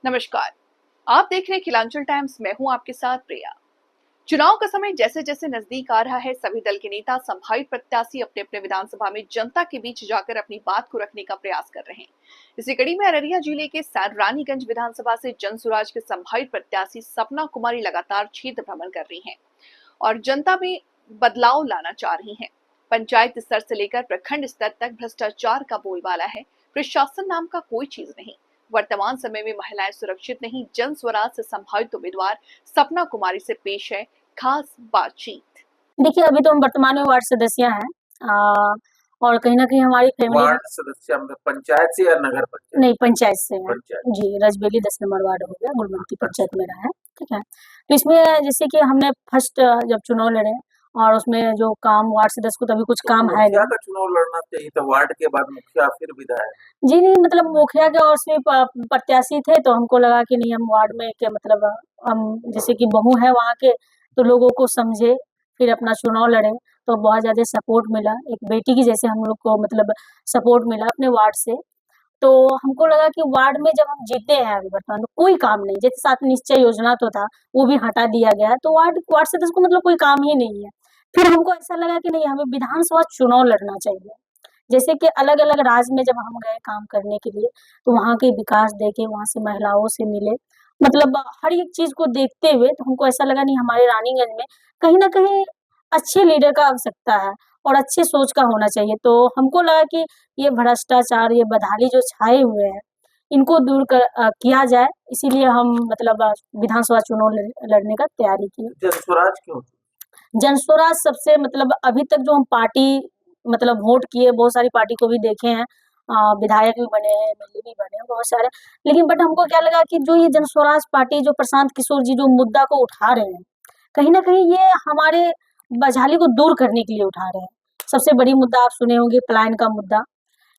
नमस्कार। आप देख रहे हैं खिलांचल टाइम्स। मैं हूं आपके साथ प्रिया। चुनाव का समय जैसे जैसे नजदीक आ रहा है, सभी दल के नेता, संभावित प्रत्याशी अपने अपने विधानसभा में जनता के बीच जाकर अपनी बात को रखने का प्रयास कर रहे हैं। इसी कड़ी में अररिया जिले के रानीगंज विधानसभा से जनसुराज के संभावित प्रत्याशी सपना कुमारी लगातार क्षेत्र भ्रमण कर रही हैं और जनता में बदलाव लाना चाह रही हैं। पंचायत स्तर से लेकर प्रखंड स्तर तक भ्रष्टाचार का बोलबाला है। प्रशासन नाम का कोई चीज नहीं। वर्तमान समय में महिलाएं सुरक्षित नहीं। जन स्वराज से संभावित उम्मीदवार सपना कुमारी से पेश है खास बातचीत। देखिए, अभी तो हम वर्तमान में वार्ड सदस्य हैं। और कहीं न कहीं हमारी फैमिली वार्ड सदस्य मतलब पंचायत से या नगर पंचायत? नहीं, पंचायत से हैं। पंचायत। जी, रजबेली 10 नंबर वार्ड हो गया, गुड़मती पंचायत मेरा है, ठीक है। तो इसमें जैसे कि हमने फर्स्ट जब चुनाव लड़े और उसमें जो काम वार्ड सदस्य को तो अभी कुछ काम है मुखिया नहीं। का चुनाव लड़ना चाहिए था, वार्ड के बाद मुखिया फिर विधायक। जी नहीं, मतलब मुखिया के ओर से प्रत्याशी थे, तो हमको लगा कि नहीं, हम वार्ड में के मतलब हम जैसे कि बहू है वहाँ के, तो लोगों को समझे, फिर अपना चुनाव लड़े, तो बहुत ज़्यादा सपोर्ट मिला। एक बेटी की जैसे हम लोग को मतलब सपोर्ट मिला अपने वार्ड से। तो हमको लगा कि वार्ड में जब हम जीते हैं अभी वर्तमान में कोई काम नहीं, जैसे साथ निश्चय योजना तो था, वो भी हटा दिया गया है, तो वार्ड वार्ड सदस्य को मतलब कोई काम ही नहीं है। फिर हमको ऐसा लगा कि नहीं, हमें विधानसभा चुनाव लड़ना चाहिए। जैसे कि अलग-अलग राज्य में जब हम गए काम करने के लिए, तो वहाँ के विकास देखे, वहाँ से महिलाओं से मिले, मतलब हर एक चीज़ को देखते हुए तो हमको ऐसा लगा नहीं, हमारे रानीगंज में कहीं न कहीं अच्छे लीडर का आवश्यकता है और अच्छे सोच का होना चाहिए। तो हमको लगा कि ये भ्रष्टाचार, ये बदहाली जो छाए हुए हैं, इनको दूर किया जाए, इसीलिए हम मतलब विधानसभा चुनाव लड़ने का तैयारी की। जनस्वराज क्यों? जनस्वराज सबसे मतलब अभी तक जो हम पार्टी मतलब वोट किए, बहुत सारी पार्टी को भी देखे हैं, विधायक भी बने हैं, एमएलए भी बने हैं बहुत सारे। लेकिन बट हमको क्या लगा कि जो ये जनस्वराज पार्टी, जो प्रशांत किशोर जी जो मुद्दा को उठा रहे हैं, कहीं न कहीं ये हमारे बदहाली को दूर करने के लिए उठा रहे हैं। सबसे बड़ी मुद्दा आप सुने होंगे, पलायन का मुद्दा।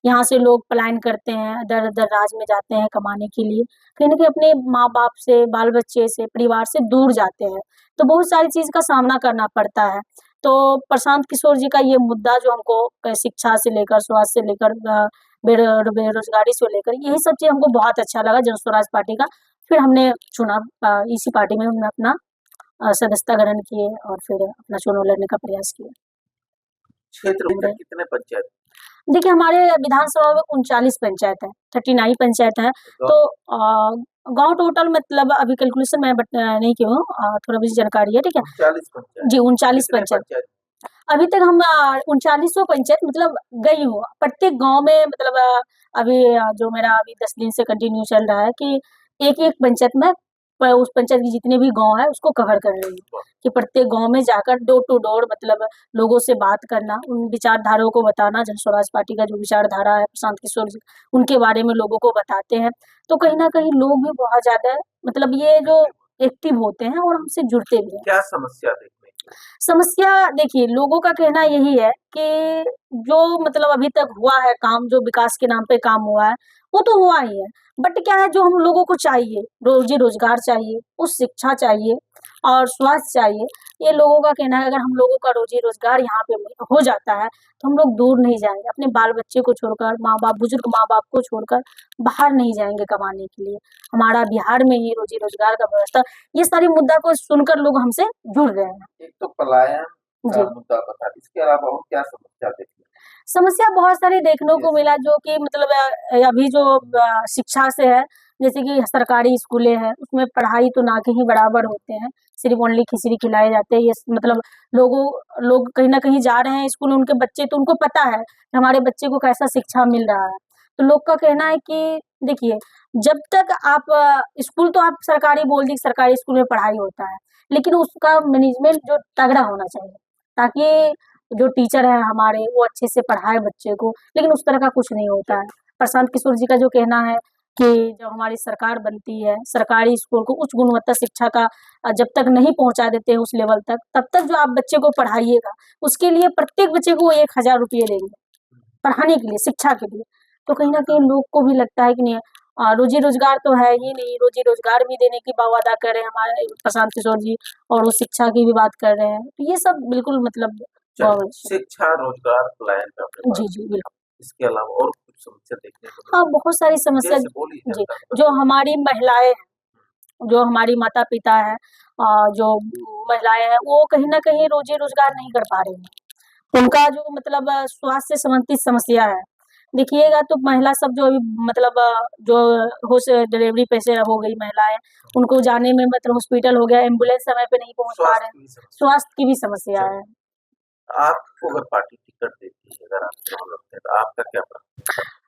यहाँ से लोग पलायन करते हैं, दर-दर राज्य में जाते हैं कमाने के लिए। कहीं न कहीं अपने माँ-बाप से, बाल-बच्चे से, परिवार से दूर जाते हैं। तो बहुत सारी चीज़ का सामना करना पड़ता है। तो प्रशांत किशोर जी का ये मुद्दा जो हमको शिक्षा से लेकर, स्वास्थ्य से लेकर बेरोज़गारी से लेकर, यही सब चीज़ हमको बहुत अच्छा लगा जनस्वराज पार्टी का। फिर हमने चुनाव इसी पार्टी में हमने अपना सदस्यता ग्रहण किए और फिर अपना चुनाव लड़ने का प्रयास किया। क्षेत्र में कितने पंचायत? देखिए, हमारे विधानसभा में 39 पंचायत है, 39 पंचायत है। तो गाँव टोटल मतलब अभी कैलकुलेशन मैं नहीं की हूँ, थोड़ा मुझे जानकारी है, ठीक है? 39 पंचायत। जी, 39 पंचायत। अभी तक हम 3900 पंचायत मतलब गई हूँ। प्रत्येक गाँव में मतलब अभी जो मेरा अभी 10 दिन से कंटिन्यू चल रहा है कि एक-एक पंचायत में उस पंचायत के जितने भी गाँव हैं उसको कवर कर रही हूँ, कि प्रत्येक गाँव में जाकर डोर टू डोर मतलब लोगों से बात करना, उन विचारधाराओं को बताना, जनस्वराज पार्टी का जो विचारधारा है, प्रशांत किशोर जी, उनके बारे में लोगों को बताते हैं। तो कहीं न कहीं लोग भी बहुत ज़्यादा मतलब ये जो एक्टिव होते हैं और हमसे जुड़ते भी हैं। क्या समस्या देखने को? समस्या देखिए, लोगों का कहना यही है कि जो मतलब अभी तक हुआ है काम, जो विकास के नाम पे काम हुआ है, वो तो हुआ ही है। बट क्या है, जो हम लोगों को चाहिए, रोज़ी-रोज़गार चाहिए, उस शिक्षा चाहिए और स्वास्थ्य चाहिए। ये लोगों का कहना है, अगर हम लोगों का रोज़ी-रोज़गार यहाँ पे हो जाता है, तो हम लोग दूर नहीं जाएँगे। अपने बाल-बच्चे को छोड़कर, माँ-बाप, बुजुर्ग माँ-बाप को छोड़कर बाहर नहीं जाएँगे कमाने के लिए। हमारा बिहार में ही रोज़ी-रोज़गार का व्यवस्था, ये सारी मुद्दा को सुनकर लोग हमसे जुड़ रहे हैं। एक तो पलायन जी। का मुद्दा बता, इसके अलावा और क्या समस्या देखने? समस्या बहुत सारी देखने को मिला, जो कि मतलब अभी जो शिक्षा से है, जैसे कि सरकारी स्कूलें हैं, उसमें पढ़ाई तो ना के ही बराबर होते हैं, सिर्फ़ ओनली खिचड़ी खिलाए जाते हैं। ये मतलब लोग कहीं न कहीं जा रहे हैं स्कूल, उनके बच्चे, तो उनको पता है कि हमारे बच्चे को कैसा शिक्षा मिल रहा है। तो लोग का कहना है कि देखिए, जब तक आप स्कूल तो आप सरकारी बोल दी, सरकारी स्कूल में पढ़ाई होता है, लेकिन उसका मैनेजमेंट जो तगड़ा होना चाहिए, ताकि जो टीचर है हमारे वो अच्छे से पढ़ाए बच्चे को, लेकिन उस तरह का कुछ नहीं होता है। प्रशांत किशोर जी का जो कहना है कि जब हमारी सरकार बनती है, सरकारी स्कूल को उच्च गुणवत्ता शिक्षा का जब तक नहीं पहुँचा देते हैं उस लेवल तक, तब तक जो आप बच्चे को पढ़ाइएगा, उसके लिए प्रत्येक बच्चे को 1000 रुपये देंगे, पढ़ाने के लिए, शिक्षा के लिए। तो कहीं न कहीं लोग को भी लगता है कि नहीं, रोज़ी-रोज़गार तो है ही नहीं, रोज़ी-रोज़गार भी देने की वादा कर रहे हैं हमारे प्रशांत किशोर जी, और वो शिक्षा की भी बात कर रहे हैं। तो ये सब बिल्कुल मतलब शिक्षा, रोजगार, पलायन का जी, जी, बिल्कुल। इसके अलावा और कुछ समस्या देखने को हाँ, मिलती बहुत सारी है? समस्या जैसे बोलिए जी, जनता को जो बताइए। हमारी महिलाएँ, जो हमारी माता-पिता हैं, जो महिलाएँ हैं, वो कहीं न कहीं रोज़ी-रोज़गार नहीं कर पा रही हैं। उनका जो मतलब स्वास्थ्य से संबंधित समस्या है। देखिएगा तो महिला सब जो अभी मतलब जो होश डिलीवरी पेशेंट हो गई महिलाएँ, उनको जाने में मतलब हॉस्पिटल हो गया, एम्बुलेंस समय पे नहीं पहुँच पा रहे हैं। स्वास्थ्य की भी समस्या स्वास्थ्य की भी समस्या चलिए, है। आपको अगर पार्टी टिकट देती है, अगर आप चुनाव लड़ते हैं, तो आपका क्या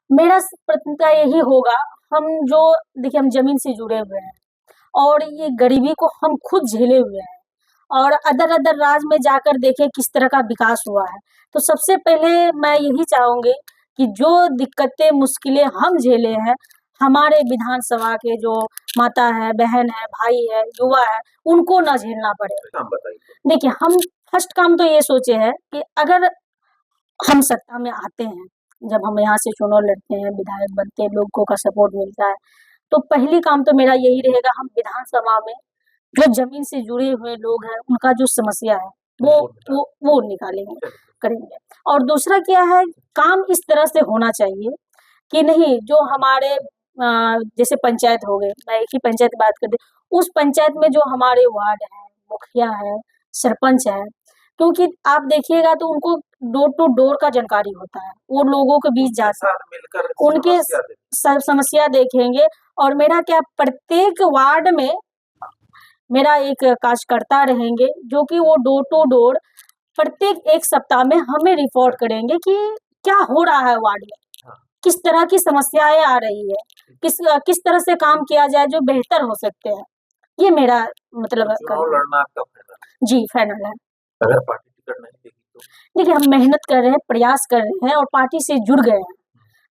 मेरा प्राथमिकता यही होगा, हम जो देखिए हम ज़मीन से जुड़े हुए हैं और ये गरीबी को हम खुद झेले हुए हैं और अदर-अदर राज्य में जाकर देखें किस तरह का विकास हुआ है। तो सबसे पहले मैं यही चाहूँगी कि जो दिक्कतें, मुश्किलें हम झेले हैं, हमारे विधानसभा के जो माता है, बहन है, भाई है, युवा है, उनको ना झेलना पड़े। काम बताइए? देखिए, हम फर्स्ट काम तो ये सोचे हैं कि अगर हम सत्ता में आते हैं, जब हम यहाँ से चुनाव लड़ते हैं, विधायक बनते हैं, लोगों का सपोर्ट मिलता है, तो पहली काम तो मेरा यही रहेगा हम विधानसभा में जो ज़मीन से जुड़े हुए लोग हैं, उनका जो समस्या है, वो वो निकालेंगे, करेंगे। और दूसरा क्या है, काम इस तरह से होना चाहिए कि नहीं जो हमारे जैसे पंचायत हो गए, मैं एक ही पंचायत की बात कर दूँ, उस पंचायत में जो हमारे वार्ड हैं, मुखिया है, सरपंच है, क्योंकि आप देखिएगा तो उनको डोर टू डोर का जानकारी होता है, वो लोगों के बीच उनके जाते हैं, साथ मिलकर उनके समस्या देखिए। सब समस्या देखेंगे और मेरा क्या प्रत्येक वार्ड में मेरा एक कार्यकर्ता रहेंगे, जो कि वो डोर टू डोर प्रत्येक 1 सप्ताह में हमें रिपोर्ट करेंगे कि क्या हो रहा है वार्ड में, हाँ, किस तरह की समस्याएँ आ रही है, किस तरह से काम किया जाए जो बेहतर हो सकते हैं। ये मेरा मतलब चुनाव लड़ना आपका फायदा है। जी, फाइनल है। अगर पार्टी टिकट नहीं देगी तो देखिए, हम मेहनत कर रहे हैं, प्रयास कर रहे हैं और पार्टी से जुड़ गए हैं,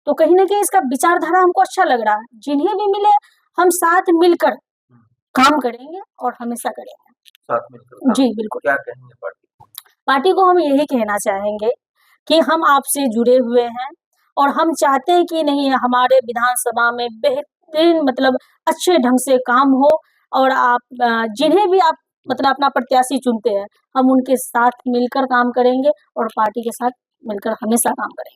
तो कहीं न कहीं इसका विचारधारा हमको अच्छा लग रहा है। जिन्हें भी मिले, हम साथ मिलकर काम करेंगे और हमेशा करेंगे। साथ मिलकर काम जी, बिल्कुल। क्या कहेंगे पार्टी को? पार्टी को हम यही कहना चाहेंगे कि हम आपसे जुड़े हुए हैं और हम चाहते हैं कि नहीं हमारे विधानसभा में बेहतरीन मतलब अच्छे ढंग से काम हो और आप जिन्हें भी आप मतलब अपना प्रत्याशी चुनते हैं, हम उनके साथ मिलकर काम करेंगे और पार्टी के साथ मिलकर हमेशा काम करेंगे।